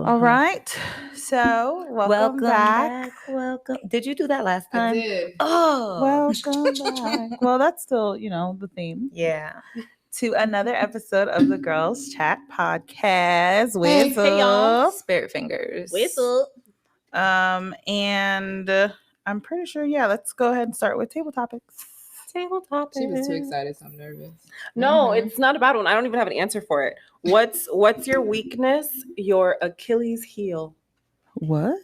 All right. So, welcome back. Welcome. Did you do that last time? I did. Oh. Welcome back. Well, that's still, the theme. Yeah. To another episode of the Girls Chat Podcast. What's Hey, y'all. up? Spirit fingers. Whistle. And I'm pretty sure, let's go ahead and start with table topics. Table topics. She was too excited, so I'm nervous. No, it's not a bad one. I don't even have an answer for it. What's your weakness? Your Achilles heel. What?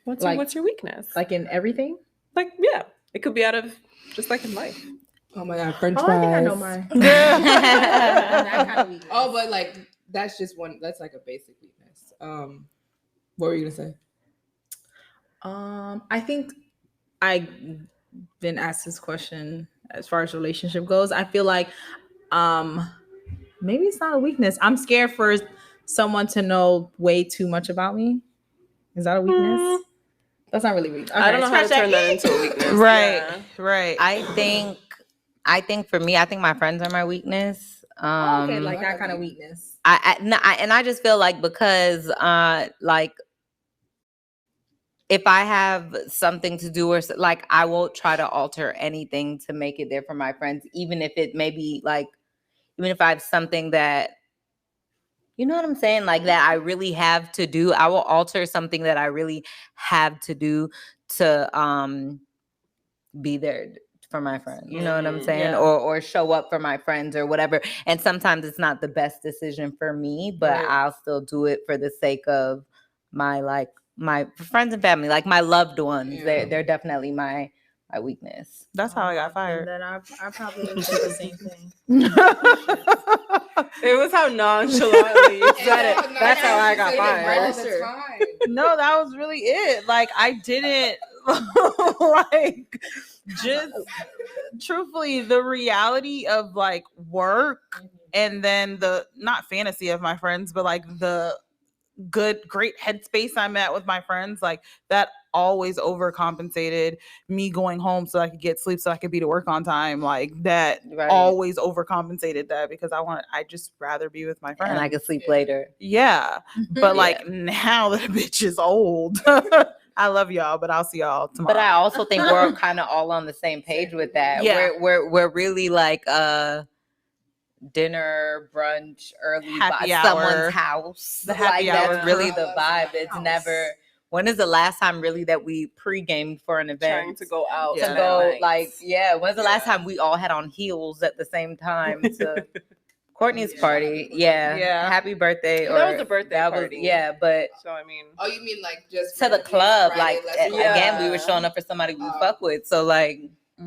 What's your weakness? Like in everything? It could be out of just like in life. Oh my god, French fries. I think I know mine. That kind of weakness. Oh, but like that's just one. That's like a basic weakness. What were you gonna say? I think I've been asked this question as far as relationship goes. I feel like maybe it's not a weakness. I'm scared for someone to know way too much about me. Is that a weakness? That's not really weak. Okay, I don't know how to turn that into a weakness. Right. I think for me, I think my friends are my weakness. Okay, like that kind of weakness. I just feel like because like if I have something to do or like I won't try to alter anything to make it there for my friends, even if it maybe like even if I have something that you know what I'm saying, like that I really have to do, I will alter something that I really have to do to be there for my friends. You know what I'm saying? Yeah. Or show up for my friends or whatever. And sometimes it's not the best decision for me, but Right. I'll still do it for the sake of my friends and family, like my loved ones. Yeah. They're definitely my weakness. That's how I got fired. And then I probably would say the same thing. It was how nonchalantly you said it. That's how I got Right, fired. that's fine. No, that was really it. Like I didn't like just truthfully the reality of like work and then the not fantasy of my friends, but like the great headspace I'm at with my friends, like that always overcompensated me going home so I could get sleep so I could be to work on time. Like that always overcompensated that because I just rather be with my friends. And I could sleep later. Yeah. But like now that a bitch is old, I love y'all, but I'll see y'all tomorrow. But I also think we're kind of all on the same page with that. Yeah. We're really like dinner, brunch, early Happy by hour. Someone's house. The happy like hour. that's really the House. vibe. It's never. When is the last time really that we pre-gamed for an event? Trying to go out. Yeah. To that go night. like when's the last time we all had on heels at the same time to Courtney's party? Yeah. Happy birthday. Well, that was a birthday party. But So I mean, Oh, you mean like just to the for club, Friday, like let's go again, out. we were showing up for somebody we fuck with. So like, Yeah,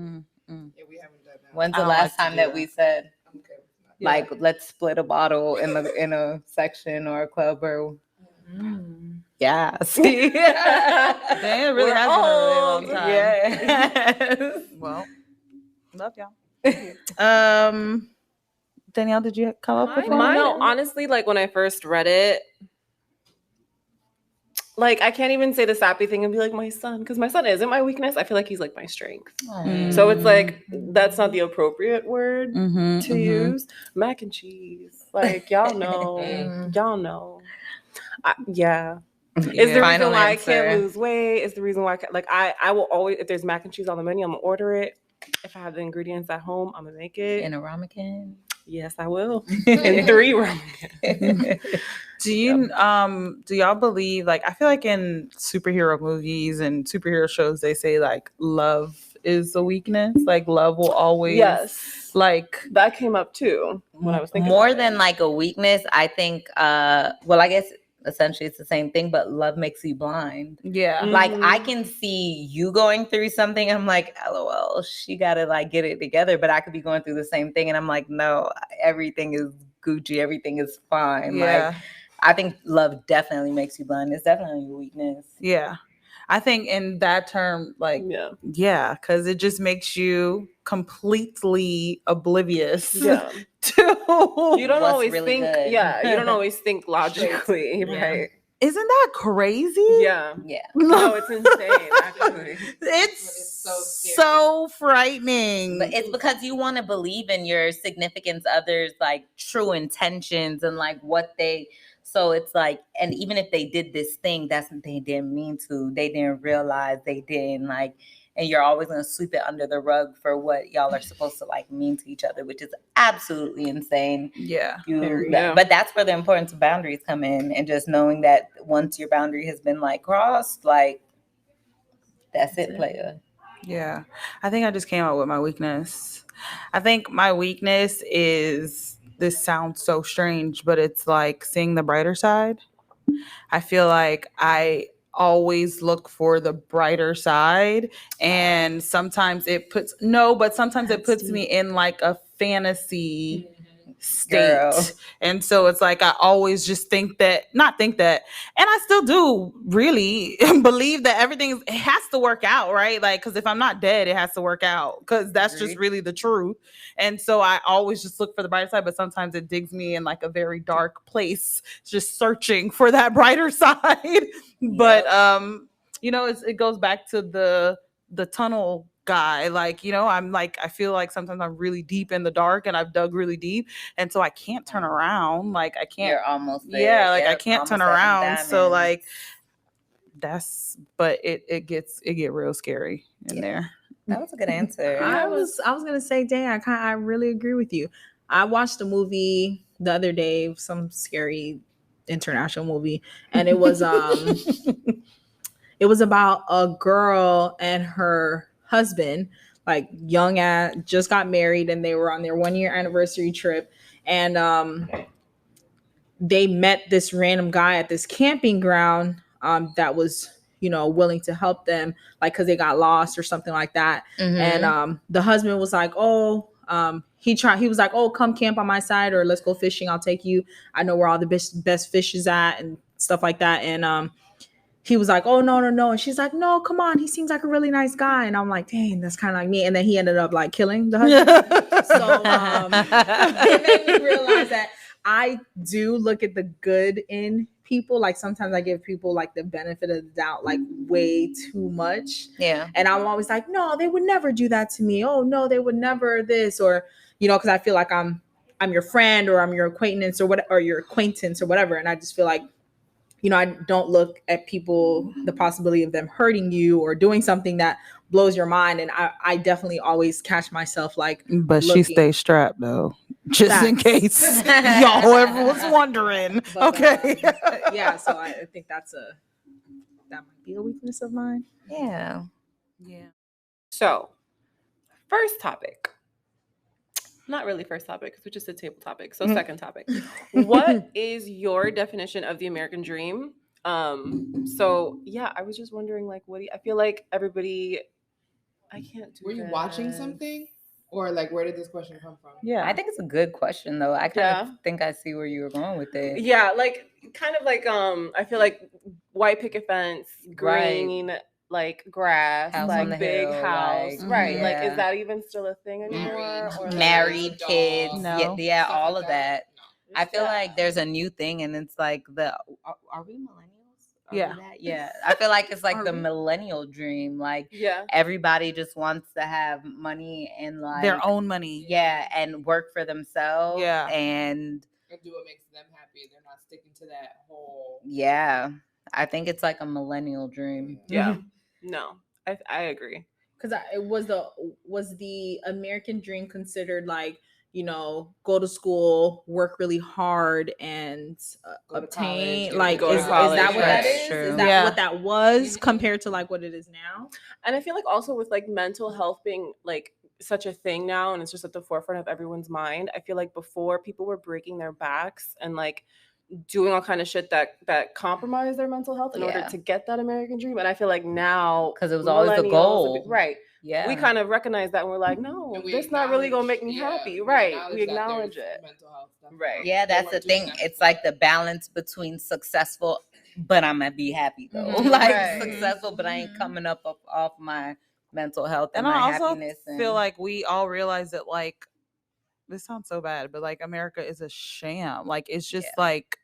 we haven't done that. when's I the don't last like to time do that that. we said I'm okay with that. like let's split a bottle in a section or a club or yeah, see, Dang, it really has been a really long time. Yeah. Well, love y'all. Danielle, did you come up with one? no, honestly, like when I first read it, like I can't even say the sappy thing and be like my son, because my son isn't my weakness. I feel like he's like my strength. So it's like that's not the appropriate word to use. Mac and cheese, like y'all know, yeah. Is the reason why I can't lose weight. Is the reason why I will always, if there's mac and cheese on the menu, I'm gonna order it. If I have the ingredients at home, I'm gonna make it. In a ramen. Yes, I will. In 3 ramen. Do y'all believe, like, I feel like in superhero movies and superhero shows, they say like love is a weakness. Like love will always, Yes, like that came up too when I was thinking more about than it. like a weakness. I think, well, I guess essentially it's the same thing, but love makes you blind. yeah. Like I can see you going through something. I'm like, LOL, she gotta like get it together. But I could be going through the same thing, and I'm like, no, everything is Gucci, everything is fine. Yeah. Like I think love definitely makes you blind. It's definitely a weakness. Yeah. I think in that term, like, yeah, because it just makes you completely oblivious Yeah. to You don't What's always really think, good. you don't always think logically, right? Isn't that crazy? Yeah. Yeah. No, it's insane, actually. It's so scary. so frightening. But it's because you want to believe in your significant other's like true intentions and like what they So it's like, and even if they did this thing, that's what they didn't mean to. They didn't realize, they didn't like, and you're always gonna sweep it under the rug for what y'all are supposed to like mean to each other, which is absolutely insane. Yeah. But that's where the importance of boundaries come in, and just knowing that once your boundary has been like crossed, like that's it, player. Yeah. I think I just came out with my weakness. I think my weakness is, this sounds so strange, but it's like seeing the brighter side. I feel like I always look for the brighter side, and sometimes it puts me in like a fantasy state. Girl. And so it's like I always just and I still do really believe that everything it has to work out, right? Like, because if I'm not dead, it has to work out, because that's just really the truth. And so I always just look for the brighter side, but sometimes it digs me in like a very dark place, just searching for that brighter side. But it goes back to the tunnel guy. Like, I'm like, I feel like sometimes I'm really deep in the dark and I've dug really deep, and so I can't turn around. Like, I can't. You're almost there. Yeah, like I can't turn around. So like but it gets real scary in there. That was a good answer. I was gonna say, dang, I really agree with you. I watched a movie the other day, some scary international movie, and it was it was about a girl and her husband, like young at just got married, and they were on their 1 year anniversary trip, and they met this random guy at this camping ground that was willing to help them, like because they got lost or something like that. And the husband was like, he was like, oh, come camp on my side, or let's go fishing, I'll take you, I know where all the best fish is at and stuff like that. And he was like, oh, no. And she's like, no, come on, he seems like a really nice guy. And I'm like, dang, that's kind of like me. And then he ended up like killing the husband. So it made me realize that I do look at the good in people. Like sometimes I give people like the benefit of the doubt, like way too much. Yeah. And I'm always like, no, they would never do that to me. Oh no, they would never this, or, because I feel like I'm your friend, or I'm your acquaintance, or whatever. And I just feel like, I don't look at people, the possibility of them hurting you or doing something that blows your mind. And I definitely always catch myself like, but she stays strapped though, just in case y'all ever was wondering. But, okay. Yeah. So I think that might be a weakness of mine. Yeah. So, first topic. Not really first topic, because we just did table topic. So second topic. What is your definition of the American dream? So yeah, I was just wondering, like, I feel like everybody, I can't do Were you watching something? Or like, where did this question come from? Yeah, I think it's a good question though. I kind of think I see where you were going with it. Yeah, like kind of like I feel like white picket fence, green, like grass, house like big hill, house, like, right? Like, is that even still a thing anymore? Or married kids, no. yeah, all of like that. No. I feel like there's a new thing, and it's like are we millennials? Yeah. I feel like it's like the millennial dream. Like, everybody just wants to have money and like their own money. Yeah, and work for themselves. Yeah, and do what makes them happy. They're not sticking to that whole. Yeah, I think it's like a millennial dream. Yeah. No, I agree. Because it was the American dream considered like, go to school, work really hard, and obtain like is that what that is? True. Is that what that was compared to like what it is now? And I feel like also with like mental health being like such a thing now, and it's just at the forefront of everyone's mind. I feel like before, people were breaking their backs and like doing all kind of shit that compromise their mental health in order to get that American dream. And I feel like now, because it was always the goal, right? Yeah, we kind of recognize that, and we're like, no, this not really gonna make me happy, right? We acknowledge it, mental health stuff, right? Yeah, that's the thing. It's like the balance between successful, but I'm gonna be happy though. Like successful, but I ain't coming up off my mental health and my happiness. I also feel like we all realize that, like, this sounds so bad, but like America is a sham. Like, it's just like,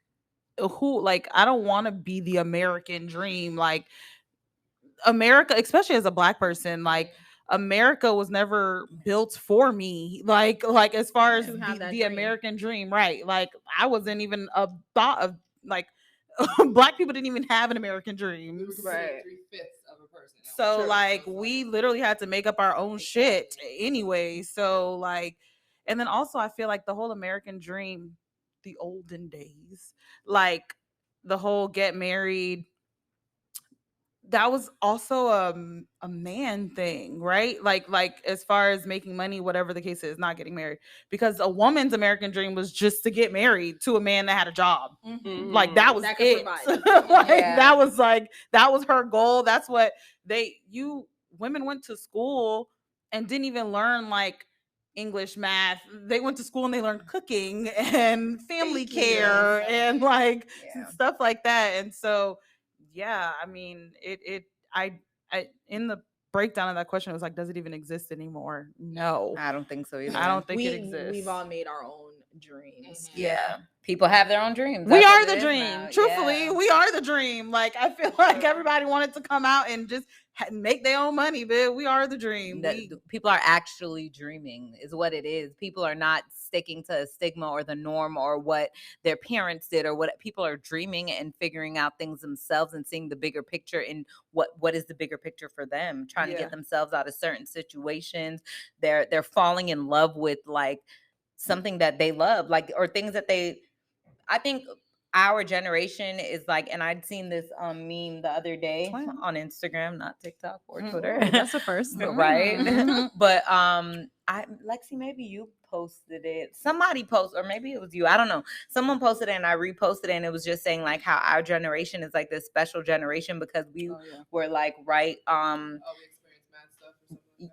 I don't want to be the American dream. Like, America, especially as a Black person, like, America was never built for me. Like as far as the American dream, right? Like, I wasn't even a thought of like Black people didn't even have an American dream. Right. 3/5 of a person. So True. like we literally had to make up our own shit anyway. So like, and then also I feel like the whole American dream, the olden days, like the whole get married, that was also a man thing, right? Like as far as making money, whatever the case is, not getting married, because a woman's American dream was just to get married to a man that had a job. Like that was That could it. provide. That was her goal. That's what women went to school and didn't even learn like English, math. They went to school and they learned cooking and family care and like stuff like that. And so yeah, I mean, I in the breakdown of that question, it was like, does it even exist anymore? No, I don't think so either. I don't think it exists. We've all made our own dreams. Yeah. People have their own dreams. We That's are what the it is dream. now. Truthfully, Yeah. we are the dream. Like I feel like everybody wanted to come out and just make their own money, but we are the dream. People are actually dreaming is what it is. People are not sticking to a stigma or the norm or what their parents did or what people are dreaming and figuring out things themselves and seeing the bigger picture and what is the bigger picture for them, trying to get themselves out of certain situations. They're falling in love with like something that they love, like, or things that I think our generation is like, and I'd seen this meme the other day on Instagram, not TikTok or Twitter. That's the first, right? But Lexi, maybe you posted it. Somebody posted, or maybe it was you. I don't know. Someone posted it and I reposted it, and it was just saying like how our generation is like this special generation because we were like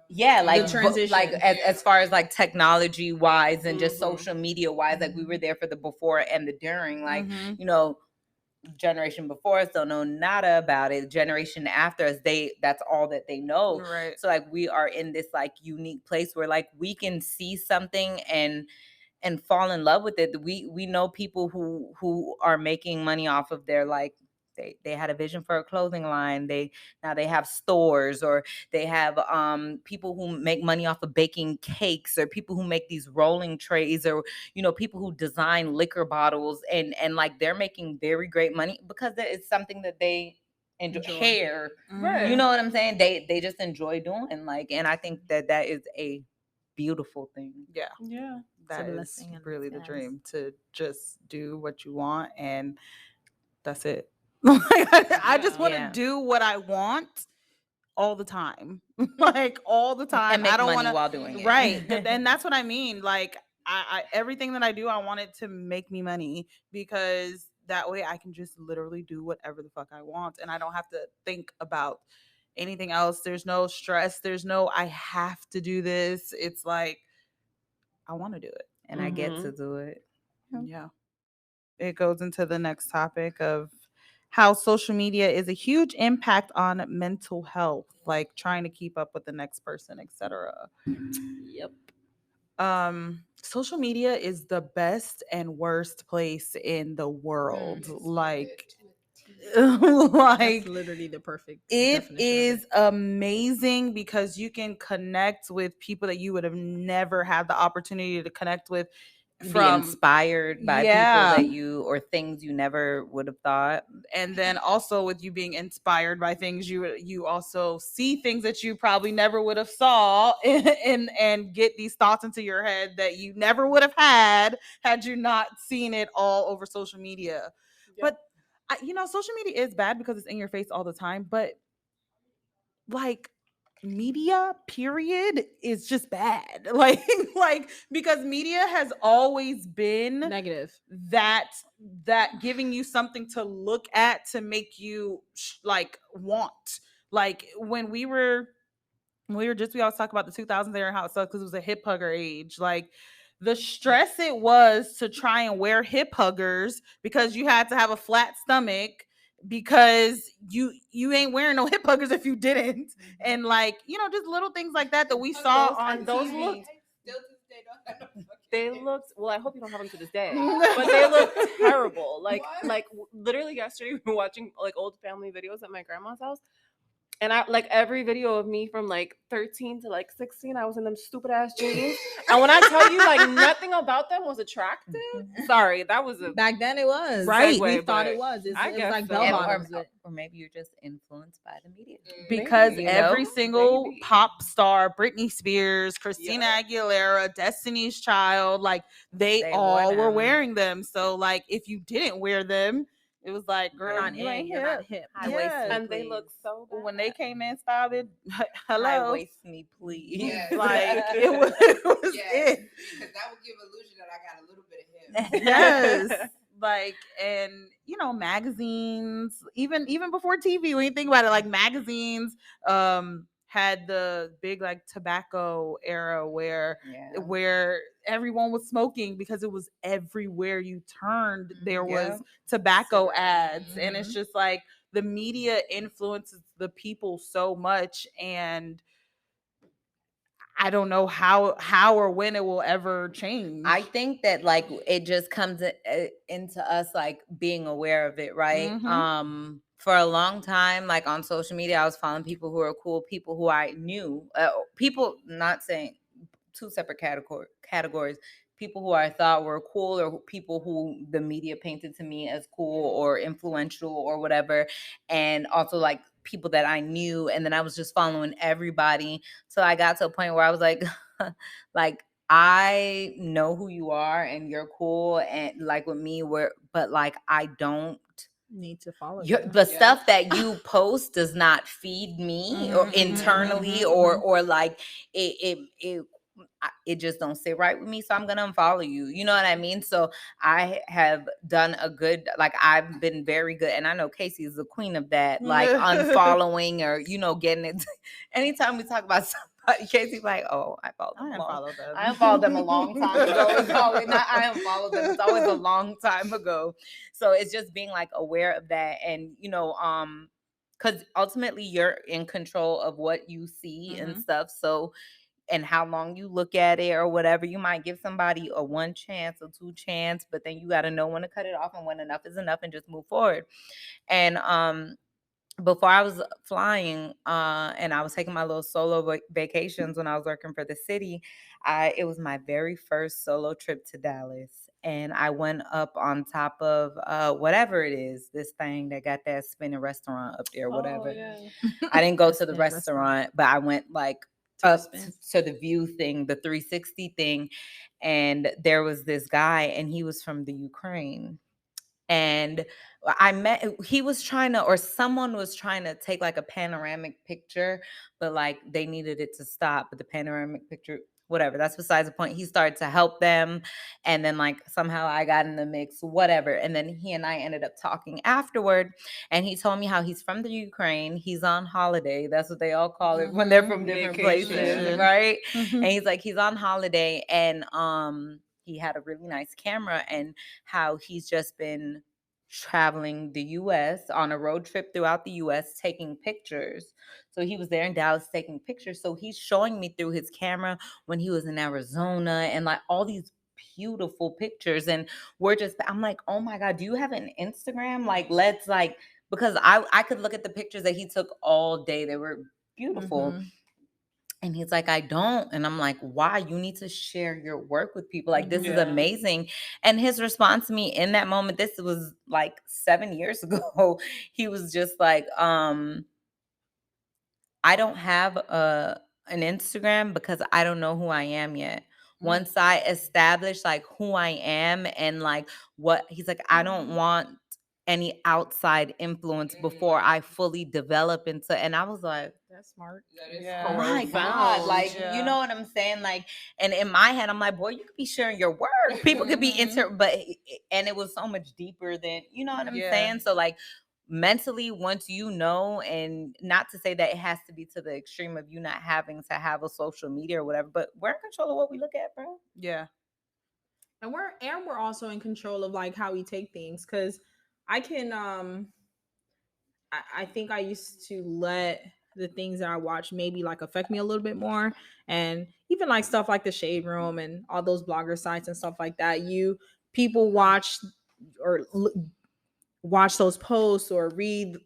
yeah, like the transition. like as far as like technology wise and just social media wise, like we were there for the before and the during. Like you know, generation before us don't know nada about it. Generation after us, that's all that they know. Right. So like we are in this like unique place where like we can see something and fall in love with it. We know people who are making money off of their like they had a vision for a clothing line. Now they have stores, or they have people who make money off of baking cakes, or people who make these rolling trays, or you know, people who design liquor bottles, and like they're making very great money because it's something that they enjoy. Hair, right? You know what I'm saying? They just enjoy doing, like, and I think that is a beautiful thing. Yeah. That is really the dream, to just do what you want and that's it. I just want to do what I want all the time. Like all the time. And make I don't money want to while doing it. Right. And that's what I mean. Like I everything that I do, I want it to make me money, because that way I can just literally do whatever the fuck I want and I don't have to think about anything else. There's no stress. There's no I have to do this. It's like I want to do it. And I get to do it. Yeah. It goes into the next topic of how social media is a huge impact on mental health, like trying to keep up with the next person, etc. Yep. Social media is the best and worst place in the world. Like That's literally the perfect it definition is amazing because you can connect with people that you would have never had the opportunity to connect with. Be inspired by people that you, or things you never would have thought. And then also with you being inspired by things, you also see things that you probably never would have saw and get these thoughts into your head that you never would have had you not seen it all over social media. But social media is bad because it's in your face all the time, but like media period is just bad. Like because media has always been negative, that giving you something to look at to make you like want. Like when we always talk about the 2000s era and how it sucked because it was a hip hugger age. Like the stress it was to try and wear hip huggers because you had to have a flat stomach, because you ain't wearing no hip huggers if you didn't. And like, just little things like that we saw on those TV. They looked, well, I hope you don't have them to this day, but they look terrible. Like literally yesterday we were watching like old family videos at my grandma's house, And I like every video of me from like 13 to like 16, I was in them stupid ass jeans. And when I tell you like nothing about them was attractive, sorry, that was a Back then it was. Right. We segue, thought but it was. It I was guess like so. bell And- bottoms. or maybe you're just influenced by the media. Because Maybe, you every know? single Maybe. pop star, Britney Spears, Christina Aguilera, Destiny's Child, like they They all wore were them. wearing them. So like if you didn't wear them, it was like, girl, You're not you ain't in. You're not hip. High-waisted, And they please. look so bad. When they came in styled it, High hello, waist me, please. Yes. like it was Yes, it. because that would give illusion that I got a little bit of hip. Yes. Like, and you know, magazines, even before TV, when you think about it, like magazines had the big like tobacco era where Yeah. everyone was smoking because it was everywhere you turned there was Yeah. tobacco Cigarette. ads. And it's just like the media influences the people so much, and I don't know how or when it will ever change. I think that like it just comes into us like being aware of it, right? Mhm. For a long time, like on social media, I was following people who are cool, people who I knew, people, not saying two separate categories, people who I thought were cool or people who the media painted to me as cool or influential or whatever, and also like people that I knew, and then I was just following everybody. So I got to a point where I was like, like I know who you are and you're cool, and like with me, but like I don't Need to follow you. the stuff that you post does not feed me or internally or like it just don't sit right with me, so I'm gonna unfollow you, you know what I mean? So I have done a good, like I've been very good, and I know Casey is the queen of that, like unfollowing or you know getting it. Anytime we talk about somebody, Casey's like, oh, I followed them. I unfollowed them a long time ago. It's always not I unfollowed them. It's always a long time ago. So it's just being like aware of that, and you know, because ultimately you're in control of what you see and stuff. So and how long you look at it or whatever, you might give somebody a 1 chance or 2 chance, but then you got to know when to cut it off and when enough is enough and just move forward. And before I was flying and I was taking my little solo vacations when I was working for the city, it was my very first solo trip to Dallas. And I went up on top of whatever it is, this thing that got that spinning restaurant up there, whatever. I didn't go to the restaurant, but I went like up to the view thing, the 360 thing. And there was this guy, and he was from the Ukraine. And he was trying to, or someone was trying to take like a panoramic picture, but like they needed it to stop. But the panoramic picture, whatever, that's besides the point. He started to help them. And then like somehow I got in the mix, whatever. And then he and I ended up talking afterward. And he told me how he's from the Ukraine. He's on holiday. That's what they all call it when they're from different places, right? And he's like, he's on holiday. And he had a really nice camera, and how he's just been traveling the US on a road trip throughout the US taking pictures. So he was there in Dallas taking pictures. So he's showing me through his camera when he was in Arizona and like all these beautiful pictures. And I'm like, oh my God, do you have an Instagram? Like, let's like, because I could look at the pictures that he took all day. They were beautiful. And he's like, I don't. And I'm like, why? You need to share your work with people. Like, this is amazing. And his response to me in that moment, this was like 7 years ago. He was just like, I don't have an Instagram because I don't know who I am yet. Once I establish like who I am and like what he's like, I don't want any outside influence before I fully develop into. And I was like, That's smart. That is Yeah. my God, like, you know what I'm saying? Like, and in my head, I'm like, boy, you could be sharing your work. People could be and it was so much deeper than, you know what I'm saying? So like mentally, once you know, and not to say that it has to be to the extreme of you not having to have a social media or whatever, but we're in control of what we look at, bro. Yeah. And we're also in control of like how we take things, because I can I think I used to let the things that I watch maybe like affect me a little bit more. And even like stuff like the Shade Room and all those blogger sites and stuff like that, people watch or watch those posts or read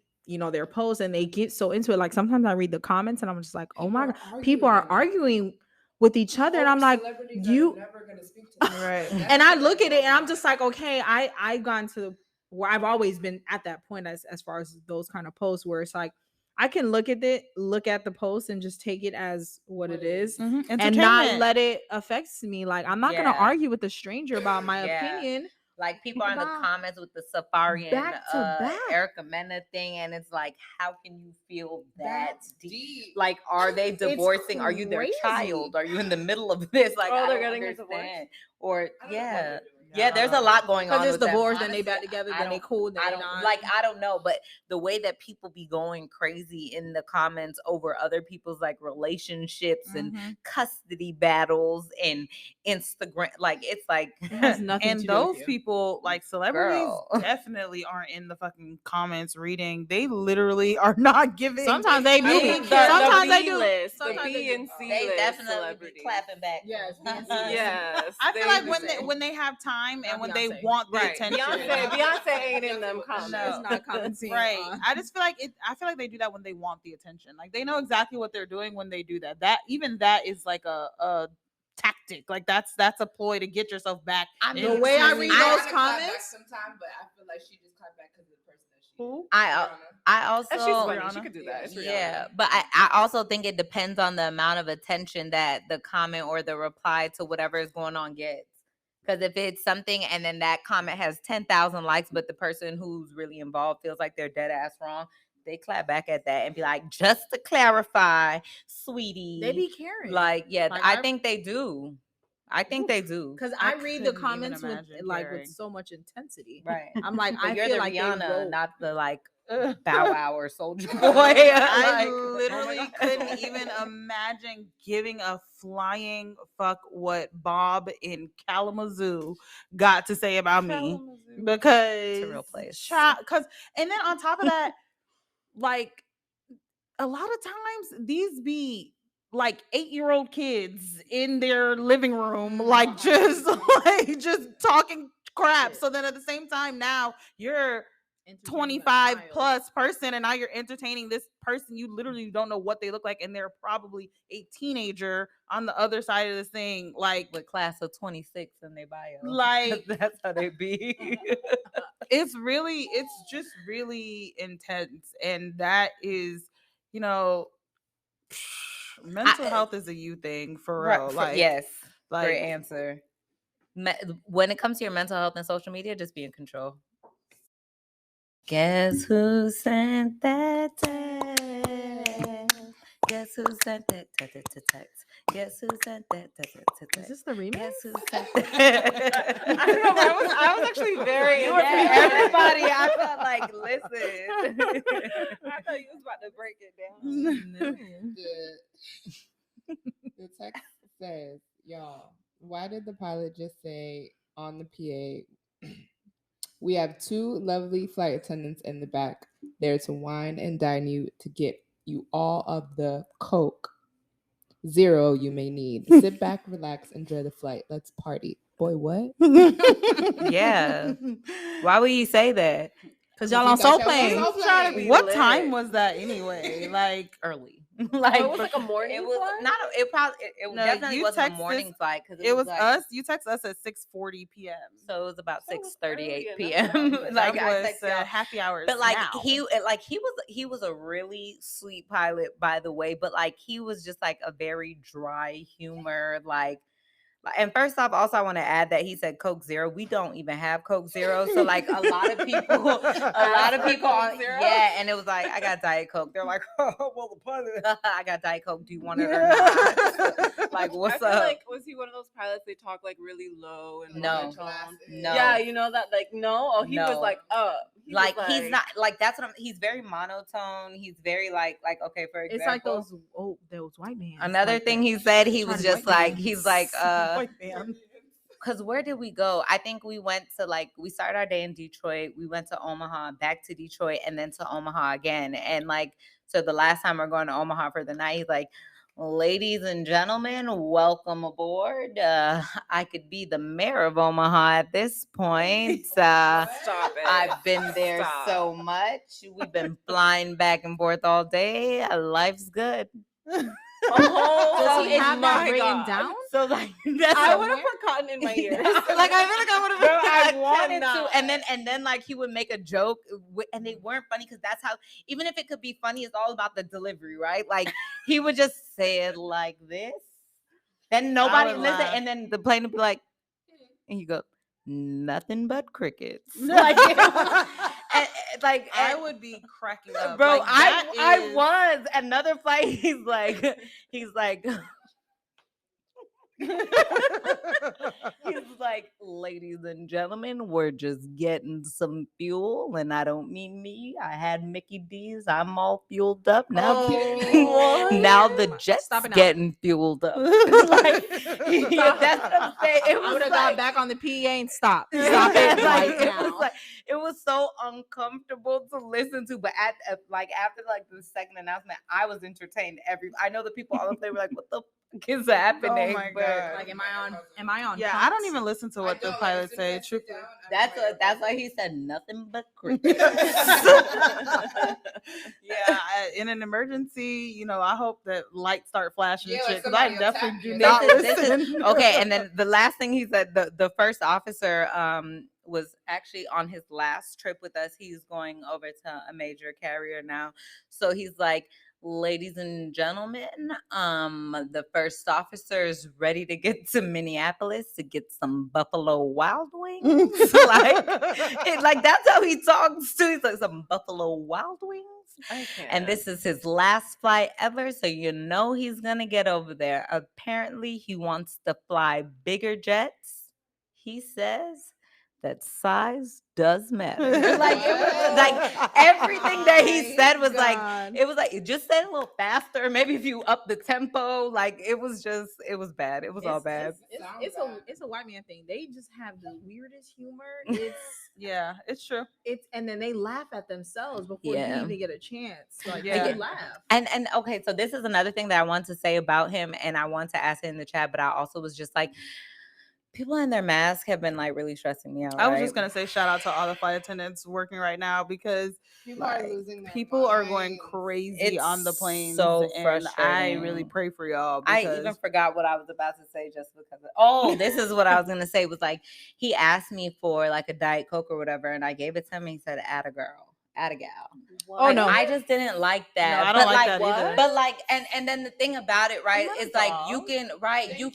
their posts, and they get so into it. Like sometimes I read the comments and I'm just like, oh my God, arguing people are now. arguing with each other. And I'm like, Celebrities you are never gonna speak to them. Right. and I look at it and I'm just like, okay, I've gone to where I've always been at that point as far as those kind of posts where it's like I can look at the post and just take it as what it is and not let it affect me. Like I'm not gonna argue with a stranger about my opinion. Like people are in the comments with the Safarian back to back. Erica Mena thing, and it's like, how can you feel that deep? Like, are they divorcing? Are you their child? Are you in the middle of this? Like, they're I getting don't a divorce? understand. Or there's a lot going on. Because it's with divorce, them. then they back together, then they cool, then I they don't not. like. I don't know, but the way that people be going crazy in the comments over other people's like relationships and custody battles and Instagram, like it's like it has nothing and to those do with people, like celebrities, definitely aren't in the fucking comments reading. They literally are not giving. Sometimes they do. Sometimes they do. The B and C they list definitely celebrities. Be clapping back. Yes, Yes. I feel like when they have time and when they want the attention. Beyonce ain't in them comments. No. It's not commenting. Right. I just feel like I feel like they do that when they want the attention. Like they know exactly what they're doing when they do that. That is like a tactic. Like that's a ploy to get yourself back. The way I read those comments sometimes, but I feel like she just clapped back because of the person that she. Who? I also she's funny. She could do that. Yeah, but I also think it depends on the amount of attention that the comment or the reply to whatever is going on gets. Because if it's something and then that comment has 10,000 likes, but the person who's really involved feels like they're dead ass wrong, they clap back at that and be like, just to clarify, sweetie. They be caring. Like, yeah, like I think they do. I think they do. Because I read the comments with so much intensity. Right. I'm like, I feel the like Rihanna, not the like Bow Wow or Soulja Boy. I literally couldn't even imagine giving a flying fuck what Bob in Kalamazoo got to say about me, because it's a real place. Because and then on top of that, like a lot of times these be like 8-year-old kids in their living room, like just talking crap. So then at the same time, now you're 25 plus person and now you're entertaining this person you literally don't know what they look like, and they're probably a teenager on the other side of this thing, like with class of 26 in their bio. Like that's how they be. It's just really intense, and that is, mental health is a you thing for real. Like, yes, like, great answer. When it comes to your mental health and social media, just be in control. Guess who sent that text? Guess who sent that text? Guess who sent that text? Is this the remix? Guess who sent that? I don't know. I was actually very. Everybody, I felt like, listen. I thought you was about to break it down. The text says, y'all, why did the pilot just say on the PA, we have 2 lovely flight attendants in the back there to wine and dine you to get you all of the Coke Zero you may need. Sit back, relax, enjoy the flight. Let's party. Boy, what? Yeah. Why would you say that? Because y'all on Soul Plane. What time was that anyway? Like early. Like it was like a morning. It was flight? not. It probably. It definitely wasn't a morning flight because it was like, us. You text us at 6:40 p.m. So it was about 6:38 p.m. Like I was happy hours. But like now. he was a really sweet pilot, by the way. But like he was just like a very dry humor, like. And first off, also I want to add that he said Coke Zero. We don't even have Coke Zero. So like a lot of people yeah, and it was like, I got Diet Coke. They're like, oh, well, the pilot, I got Diet Coke. Do you want it or not? Like, what's up? Like, was he one of those pilots they talk like really low and no. Yeah, you know that, like, no. Oh, he was like like he's not like that's what he's very monotone. He's very like okay, for example. It's like those white men. Another thing he said, he was just like he's like because where did we go? I think we went to we started our day in Detroit. We went to Omaha, back to Detroit, and then to Omaha again. And like, so the last time we're going to Omaha for the night, he's like, Ladies and gentlemen, welcome aboard. I could be the mayor of Omaha at this point. Stop it. I've been there Stop. so much. We've been flying back and forth all day. Life's good. Does he have that my written God. down? So like that's I a- would have put cotton in my ears. like I feel like I would have. Bro, I wanted cannot. to, and then like he would make a joke, and they weren't funny because that's how. Even if it could be funny, it's all about the delivery, right? Like he would just say it like this, then nobody would listen, laugh. and then the plane would be like, and you go, nothing but crickets, like, like I would be cracking up, bro. Like, that I is- was another flight. He's like. He's like, ladies and gentlemen, we're just getting some fuel, and I don't mean me. I had Mickey D's. I'm all fueled up now. Oh, now the jet's Stop it now. getting fueled up. Like, that's what I'm saying. It I was would have like, got back on the PA and stop it right it now. was like it was so uncomfortable to listen to. But after the second announcement, I was entertained. I know the people all up there were like, "What the fuck is happening?" Oh my But God. Like, am I on? Yeah, I don't even listen to what the pilots say. Truthfully. that's why he said nothing but crickets. Yeah, in an emergency, I hope that lights start flashing and Yeah, shit. like Because I somebody definitely attack do you. not This is- listen. okay, and then the last thing he said, the first officer was actually on his last trip with us. He's going over to a major carrier now. So he's like, ladies and gentlemen, the first officer is ready to get to Minneapolis to get some Buffalo Wild Wings. like that's how he talks too. He's like, some Buffalo Wild Wings. I can't. And this is his last flight ever, so he's gonna get over there. Apparently, he wants to fly bigger jets. He says that size does matter. Like it was like everything that he said was like it was like just say it a little faster. Maybe if you up the tempo, like it was bad. It was all bad. It's a white man thing. They just have the weirdest humor. It's Yeah, it's true. and then they laugh at themselves before Yeah. you even get a chance. Like Yeah. they laugh. And okay, so this is another thing that I want to say about him, and I want to ask it in the chat, but I also was just like, people in their mask have been like really stressing me out. I was right? just gonna say shout out to all the flight attendants working right now because People are like, losing their people are going minds. crazy It's on the planes. so and I frustrating. really pray for y'all. I Because even forgot what I was about to say just because of, this is what I was gonna say was like he asked me for like a Diet Coke or whatever, and I gave it to him. And he said, "Add a girl, add a gal." Oh, Like, no. I just didn't like that. No, I don't but like that either. But like, and then the thing about it, right, not is a like dog. you can But you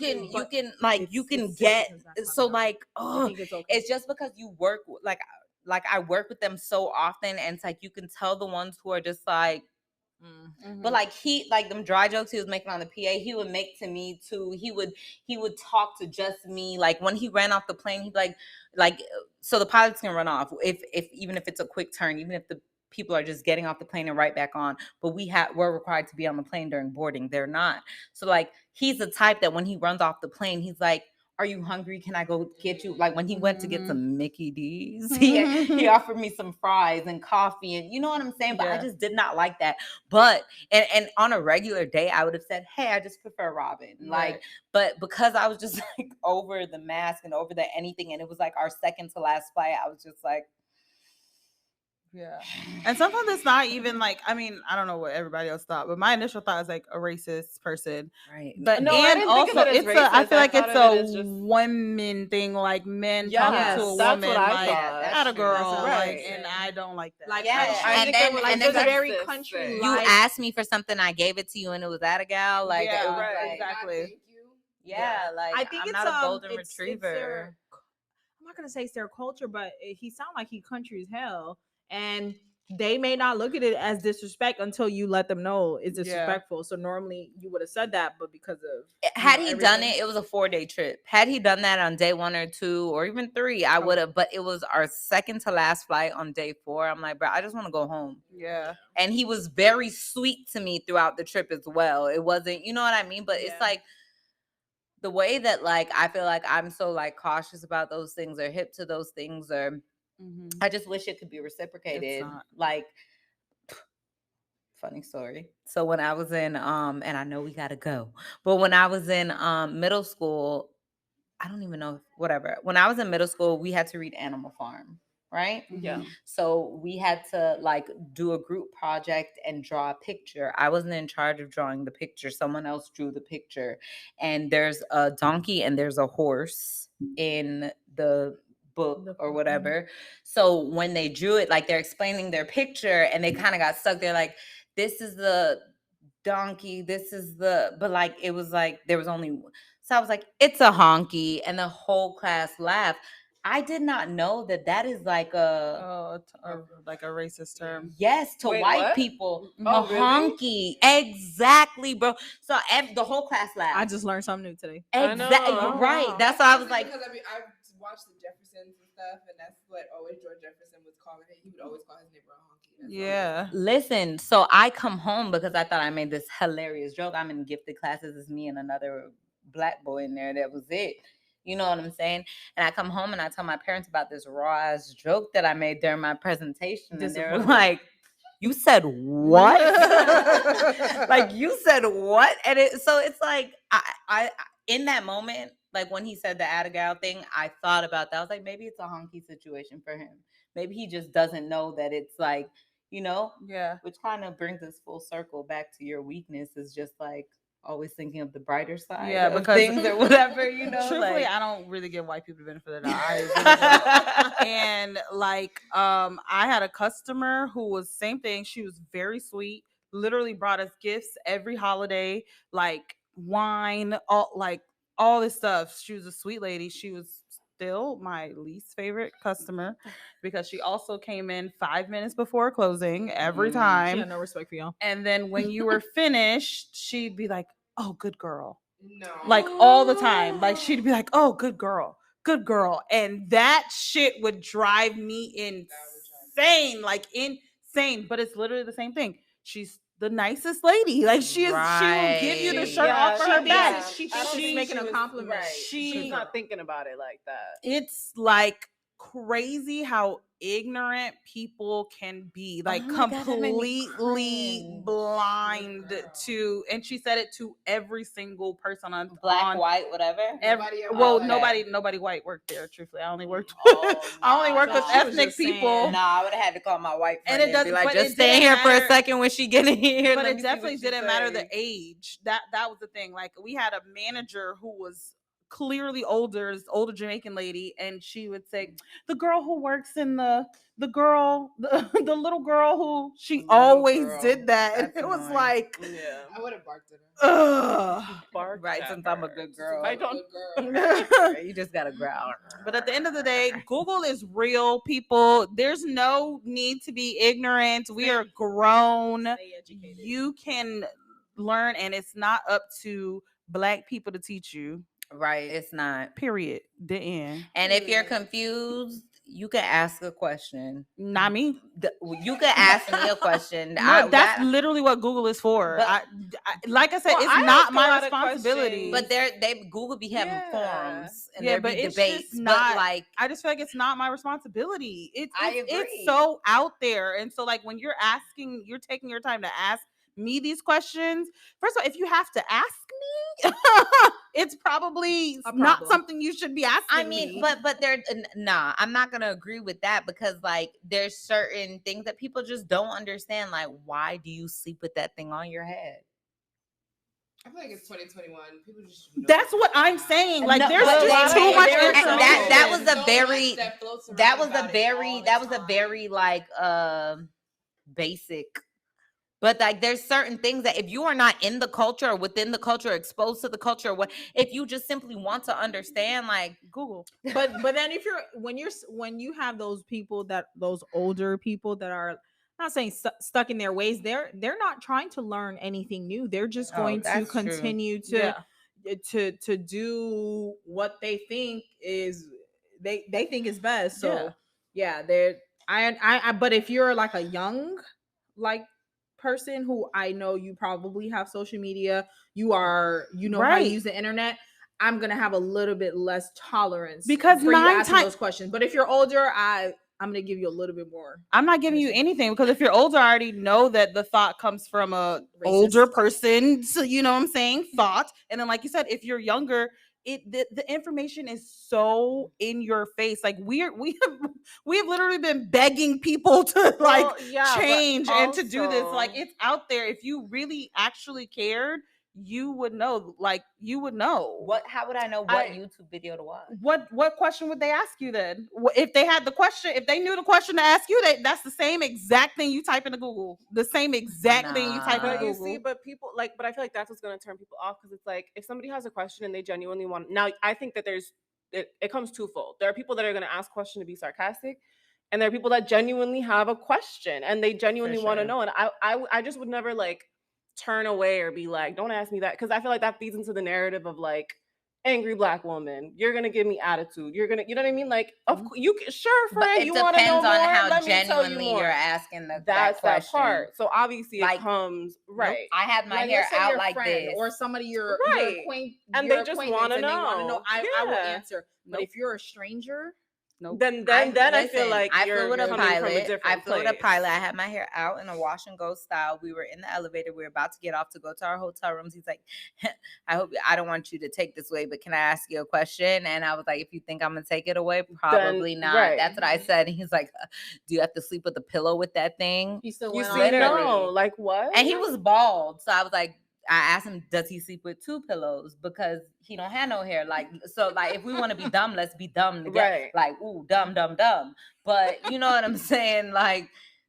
can it's get because that's so not enough. like I think it's okay. it's just because you work like I work with them so often, and it's like you can tell the ones who are just like. But like he like them dry jokes he was making on the PA, he would make to me too. He would talk to just me. Like when he ran off the plane, he'd be like so the pilots can run off if even if it's a quick turn, even if the people are just getting off the plane and right back on. But we're required to be on the plane during boarding. They're not. So like he's the type that when he runs off the plane, he's like, are you hungry? Can I go get you? Like when he went to get some Mickey D's, he offered me some fries and coffee, and you know what I'm saying? But I Yeah. just did not like that. But and on a regular day, I would have said, hey, I just prefer Robin. Like, but because I was just like over the mask and over the anything, and it was like our second to last flight, I was just like, yeah. And sometimes it's not even like, I mean, I don't know what everybody else thought, but my initial thought is like a racist person. right. But No, I and didn't think of also it as it's I racist. feel I like thought it's of it a as just- women thing, like men Yes, talking to a that's woman what I like thought. at a That's girl, true. like, Right. and I don't like that. Like Yeah. I And think then- it was and like then a it's very sexist country. thing. You like, asked me for something, I gave it to you, and it was at a gal. Like, Yeah, it was right. like, exactly. Thank you. yeah, like I think I'm it's not a golden it's retriever. their, I'm not gonna say it's their culture, but he sound like he country as hell, and they may not look at it as disrespect until you let them know it's Yeah. disrespectful. So normally you would have said that, but because of Had he done everything. it, it was a 4-day trip. Had he done that on day 1 or 2 or even 3, I would have. But it was our second to last flight on day 4. I'm like, bro, I just want to go home. Yeah. And he was very sweet to me throughout the trip as well. It wasn't, you know what I mean? But Yeah. it's like the way that like I feel like I'm so like cautious about those things or hip to those things, or I just wish it could be reciprocated. not. Like funny story. So when I was in and I know we gotta go, but when I was in middle school, I don't even know, whatever. When I was in middle school, we had to read Animal Farm, right? Yeah. So we had to like do a group project and draw a picture. I wasn't in charge of drawing the picture. Someone else drew the picture. And there's a donkey and there's a horse in the book or whatever. So when they drew it, like they're explaining their picture and they kind of got stuck. They're like, this is the donkey, this is the, but like it was like there was only, so I was like, it's a honky, and the whole class laughed. I did not know that that is like like a racist term. yes, to Wait, white what? people. Oh, A really? honky, exactly, bro. So the whole class laughed. I just learned something new today. Exactly, Oh, right. wow. That's why I was like, because I've watched the Jeffersons and stuff, and that's what always George Jefferson was calling it. He would always call his neighbor a honky. That's Yeah. listen. So I come home because I thought I made this hilarious joke. I'm in gifted classes. It's me and another black boy in there. That was it. You know what I'm saying? And I come home and I tell my parents about this raw ass joke that I made during my presentation. And they were like, you said what? Like, you said what? And so it's like, I in that moment, like when he said the Adigal thing, I thought about that. I was like, maybe it's a honky situation for him. Maybe he just doesn't know that it's like, you know? Yeah. Which kind of brings us full circle back to your weakness is just like always thinking of the brighter side of because things or whatever, you know? Truthfully, like, I don't really give white people the benefit of the doubt. I really don't. And like I had a customer who was same thing. She was very sweet, literally brought us gifts every holiday, like wine, all this stuff. She was a sweet lady. She was still my least favorite customer because she also came in 5 minutes before closing every She time. had no respect for y'all. And then when you were finished, she'd be like, oh, good girl. No. Like all the time. Like she'd be like, oh, good girl. Good girl. And that shit would drive me insane. Like insane. But it's literally the same thing. She's the nicest lady. Like she will give you the shirt off for her back. She I don't thinks she's think making she a was- compliment. Right. She's not thinking about it like that. It's like crazy how ignorant people can be, like oh my God, that made me completely cringe. blind to, and she said it to every single person on Black, white, whatever. Nobody white worked there. Truthfully, I only worked. Oh, I only worked nah. with She was ethnic just saying, people. Nah, I would have had to call my white friend And it and be doesn't- like, but just it stay didn't here for a matter- second when she get in here. But let it me see definitely what she didn't matter say." the age. That was the thing. Like we had a manager who was clearly older, this older Jamaican lady, and she would say, "The girl who works in the little girl who she Little always girl. did that," and That's it was annoying. like, Yeah. I would have barked at her. ugh. Bark Right, at since I'm a her. good girl. I don't. Good girl. You just gotta growl. But at the end of the day, Google is real, people. There's no need to be ignorant. We are grown. Stay educated. You can learn, and it's not up to Black people to teach you. Right, it's not. Period. The end. And if you're confused, you can ask a question. Not me. You can ask me a question. No, that's literally what Google is for. But- I like I said, Well, it's I not ask a my lot of responsibility. But Google be having forums and Yeah, there but be it's debates. just not- But like, I just feel like it's not my responsibility. I It's agree. so out there. And so like when you're taking your time to ask me these questions. First of all, if you have to ask me, it's probably A not problem. something you should be asking I mean, me. but there, nah, I'm not gonna agree with that because like there's certain things that people just don't understand. Like, why do you sleep with that thing on your head? I feel like it's 2021. People just should know. That's what I'm saying. Like No, there's but just they- too much there- information. that was There's a so very- much that floats That around was a about it very all the that was a time. very like basic. But like there's certain things that if you are not in the culture or within the culture, exposed to the culture, what if you just simply want to understand, like Google. But then if when you have those older people that are not saying stuck in their ways, they're not trying to learn anything new. They're just Oh, going to that's true. continue to do what they think is they think is best. So yeah, they're I but if you're like a young like person who I know you probably have social media, you know how to Right. use the internet, I'm gonna have a little bit less tolerance Because for you 9 asking times- those questions. But if you're older, I'm gonna give you a little bit more. I'm not giving you anything, because if you're older, I already know that the thought comes from a Racist. older person. So you know what I'm saying? Thought. And then, like you said, if you're younger, the information is so in your face. Like we have literally been begging people to change and to do this. Like, it's out there. If you really actually cared, you would know. Like, you would know. How would I know what YouTube video to watch? What question would they ask you then? If they had the question, if they knew the question to ask you, that's the same exact thing you type into Google. The same exact thing you type into Google. You see, but people but I feel like that's what's going to turn people off, because it's like, if somebody has a question and they genuinely want. Now, I think that it comes twofold. There are people that are going to ask questions to be sarcastic, and there are people that genuinely have a question and they genuinely want to know. And I just would never turn away or be like, don't ask me that, because I feel like that feeds into the narrative of angry Black woman, you're gonna give me attitude, you're gonna, you know what I mean? Of course you can, sure, friend, you want to know more, how genuinely you're asking that question. That part. So obviously it comes right. I had my hair out like this, or somebody you're acquainted, and they just want to know. I will answer. But if you're a stranger, then I feel like I you're flew with a coming from a pilot. different I flew place. with a pilot. I had my hair out in a wash and go style. We were in the elevator. We were about to get off to go to our hotel rooms. He's like, I don't want you to take this way, but can I ask you a question? And I was like, if you think I'm gonna take it away, probably not. Right. That's what I said. And he's like, do you have to sleep with a pillow with that thing? He still went on. No, what? And he was bald, so I was like, I asked him, does he sleep with two pillows? Because he don't have no hair. If we want to be dumb, let's be dumb together. Right. Ooh, dumb. But you know what I'm saying?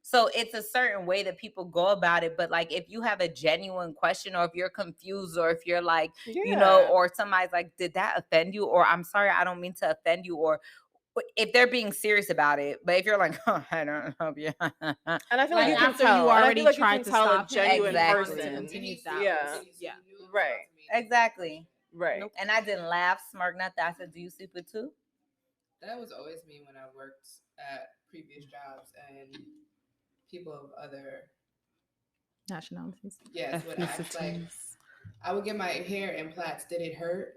So it's a certain way that people go about it. But if you have a genuine question, or if you're confused, or if you're or somebody's like, did that offend you? Or I'm sorry, I don't mean to offend you. Or if they're being serious about it. But if you're like, oh, I don't know, yeah. And I feel like you can tell. You already tried to tell stop a genuine exactly. person. Yeah. Right. Exactly. Right. And I didn't laugh, smirk, nothing. I said, do you sleep with two? That was always me when I worked at previous jobs, and people of other nationalities. Yes, would ask, I would get my hair in plaits. Did it hurt?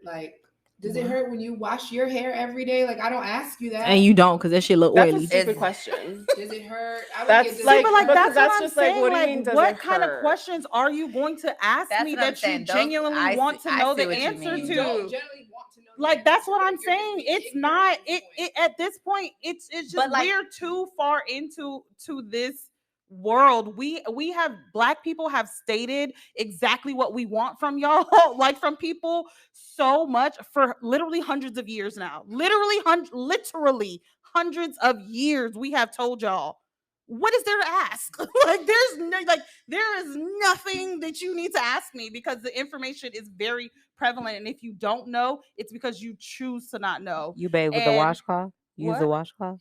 Does it hurt when you wash your hair every day? I don't ask you that. And you don't, because that shit look oily. That's a stupid question. Does it hurt? That's just what I'm saying. What do you mean? What kind of questions are you going to ask me that you genuinely want to know the answer to? Generally want to know. That's what I'm saying. It's not. It at this point, it's just we're too far into this world. We have Black people have stated exactly what we want from y'all, from people so much for literally hundreds of years now. Literally hundreds of years we have told y'all. What is there to ask? There is nothing that you need to ask me, because the information is very prevalent, and if you don't know, it's because you choose to not know. You bathe with the washcloth? Use the washcloth?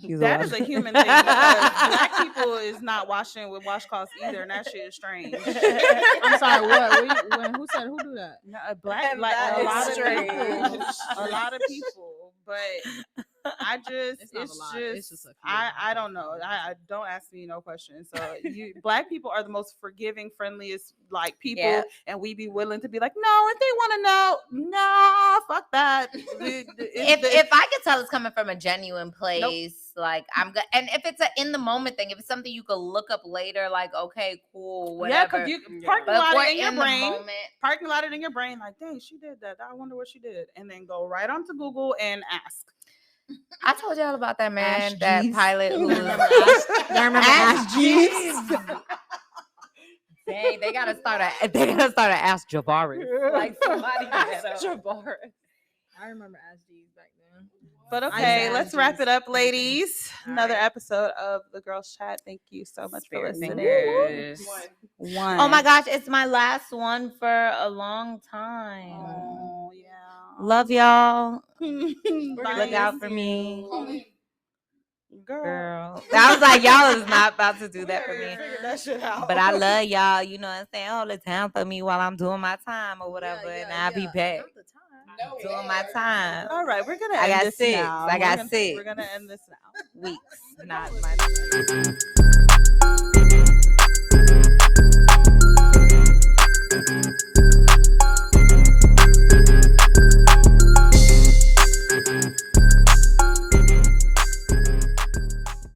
That is a human thing, because Black people is not washing with washcloths either, and that shit is strange. I'm sorry, what? Who said who do that? No, a lot of people, but I just I don't know. I don't ask me no questions. So Black people are the most forgiving, friendliest people, and we be willing to be like, no, if they want to know, no, fuck that. If I could tell it's coming from a genuine place, I'm good. And if it's an in the moment thing, if it's something you could look up later, okay, cool, whatever. Yeah, because you parking lot it in your brain. Parking lot it in your brain, dang, she did that. I wonder what she did, and then go right onto Google and ask. I told y'all about that man, that pilot who Ask Jeeves. Dang, they gotta start a Ask Javaris. Somebody Ask Javaris. I remember Ask Jeeves back then. But okay, let's wrap it up, ladies. Another episode of the Girls Chat. Thank you so much for listening. One. Oh my gosh, it's my last one for a long time. Oh yeah. Love y'all. Look out for me. Girl. I was like, y'all is not about to do that for me. That shit out. But I love y'all, you know what I'm saying? All the time for me while I'm doing my time or whatever. And I'll be back. Doing my time. All right, we're gonna end this now. I got 6. We're gonna end this now. Weeks, not my